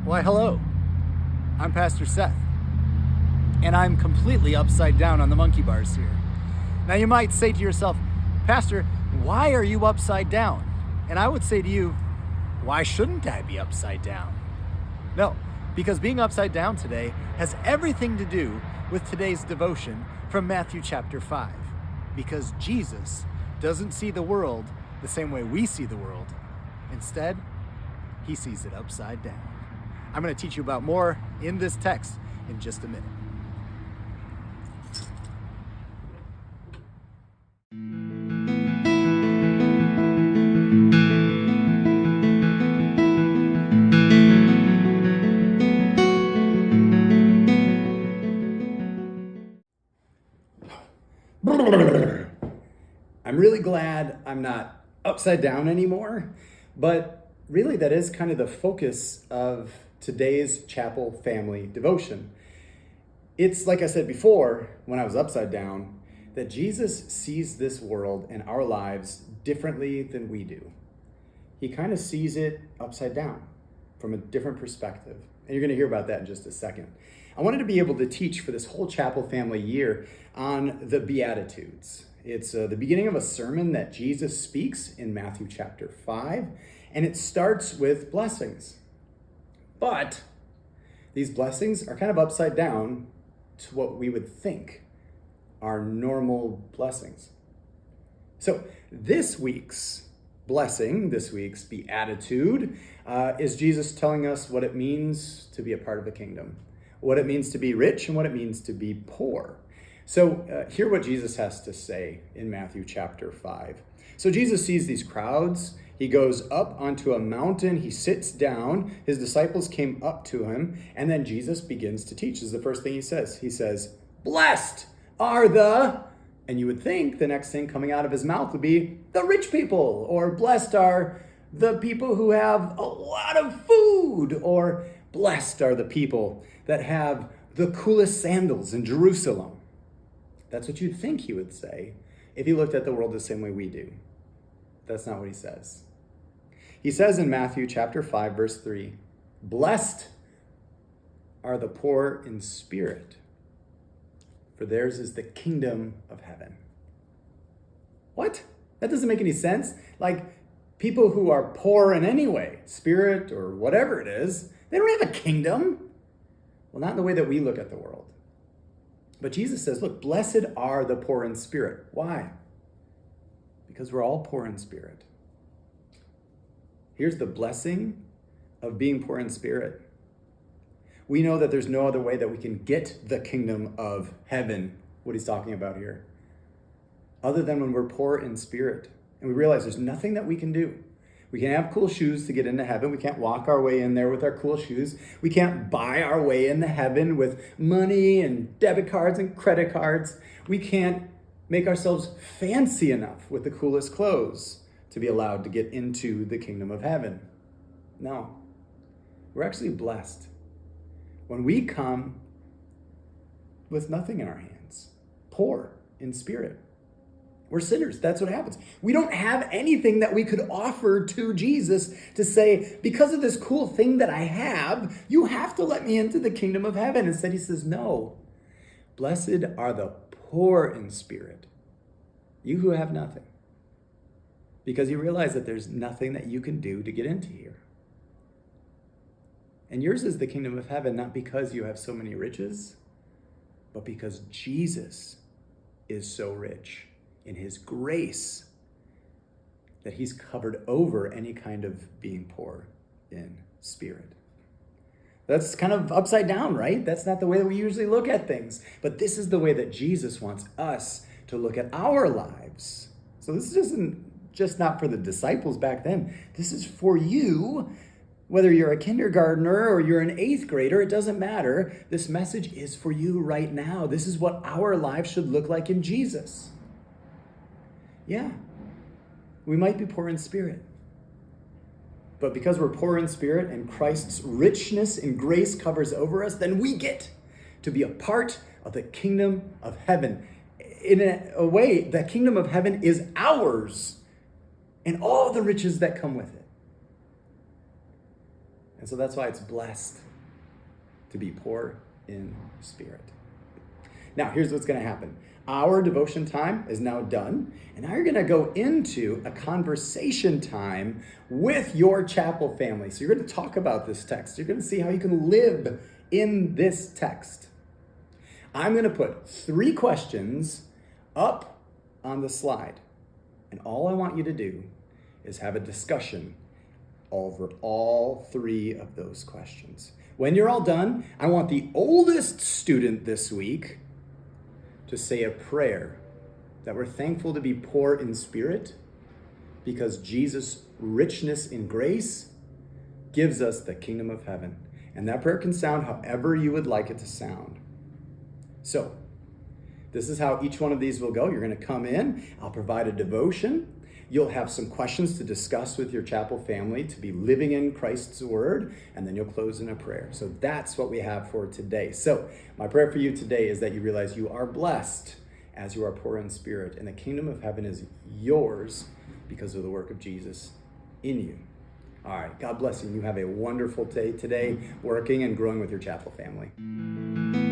Why, hello. I'm Pastor Seth, and I'm completely upside down on the monkey bars here. Now, you might say to yourself, Pastor, why are you upside down? And I would say to you, why shouldn't I be upside down? No, because being upside down today has everything to do with today's devotion from Matthew chapter 5. Because Jesus doesn't see the world the same way we see the world. Instead, he sees it upside down. I'm going to teach you about more in this text in just a minute. I'm really glad I'm not upside down anymore, but really that is kind of the focus of today's Chapel Family Devotion. It's like I said before, when I was upside down, that Jesus sees this world and our lives differently than we do. He kind of sees it upside down from a different perspective. And you're going to hear about that in just a second. I wanted to be able to teach for this whole Chapel Family year on the Beatitudes. It's the beginning of a sermon that Jesus speaks in Matthew chapter 5, and it starts with blessings. But these blessings are kind of upside down to what we would think are normal blessings. So this week's blessing, this week's beatitude, is Jesus telling us what it means to be a part of the kingdom, what it means to be rich and what it means to be poor. So hear what Jesus has to say in Matthew chapter 5. So Jesus sees these crowds. He goes up onto a mountain. He sits down. His disciples came up to him. And then Jesus begins to teach. This is the first thing he says. He says, "Blessed are the," and you would think the next thing coming out of his mouth would be the rich people, or blessed are the people who have a lot of food, or blessed are the people that have the coolest sandals in Jerusalem. That's what you'd think he would say if he looked at the world the same way we do. That's not what he says. He says in Matthew chapter 5, verse 3, "Blessed are the poor in spirit, for theirs is the kingdom of heaven." What? That doesn't make any sense. Like, people who are poor in any way, spirit or whatever it is, they don't have a kingdom. Well, not in the way that we look at the world. But Jesus says, look, blessed are the poor in spirit. Why? Because we're all poor in spirit. Here's the blessing of being poor in spirit. We know that there's no other way that we can get the kingdom of heaven, what he's talking about here, other than when we're poor in spirit. And we realize there's nothing that we can do. We can have cool shoes to get into heaven. We can't walk our way in there with our cool shoes. We can't buy our way into heaven with money and debit cards and credit cards. We can't make ourselves fancy enough with the coolest clothes to be allowed to get into the kingdom of heaven. No, we're actually blessed when we come with nothing in our hands, poor in spirit. We're sinners. That's what happens. We don't have anything that we could offer to Jesus to say, because of this cool thing that I have, you have to let me into the kingdom of heaven. Instead, he says, no. Blessed are the poor in spirit, you who have nothing. Because you realize that there's nothing that you can do to get into here. And yours is the kingdom of heaven, not because you have so many riches, but because Jesus is so rich in his grace that he's covered over any kind of being poor in spirit. That's kind of upside down, right? That's not the way that we usually look at things. But this is the way that Jesus wants us to look at our lives. So this isn't just not for the disciples back then. This is for you. Whether you're a kindergartner or you're an 8th grader, it doesn't matter. This message is for you right now. This is what our lives should look like in Jesus. Yeah, we might be poor in spirit. But because we're poor in spirit and Christ's richness and grace covers over us, then we get to be a part of the kingdom of heaven. In a way, the kingdom of heaven is ours and all the riches that come with it. And so that's why it's blessed to be poor in spirit. Now, here's what's going to happen. Our devotion time is now done, and now you're going to go into a conversation time with your chapel family. So you're going to talk about this text. You're going to see how you can live in this text. I'm going to put 3 questions up on the slide, and all I want you to do is have a discussion over all 3 of those questions. When you're all done, I want the oldest student this week to say a prayer that we're thankful to be poor in spirit because Jesus' richness in grace gives us the kingdom of heaven. And that prayer can sound however you would like it to sound. So, this is how each one of these will go. You're going to come in, I'll provide a devotion. You'll have some questions to discuss with your chapel family to be living in Christ's word, and then you'll close in a prayer. So that's what we have for today. So my prayer for you today is that you realize you are blessed as you are poor in spirit, and the kingdom of heaven is yours because of the work of Jesus in you. All right, God bless you. You have a wonderful day today working and growing with your chapel family.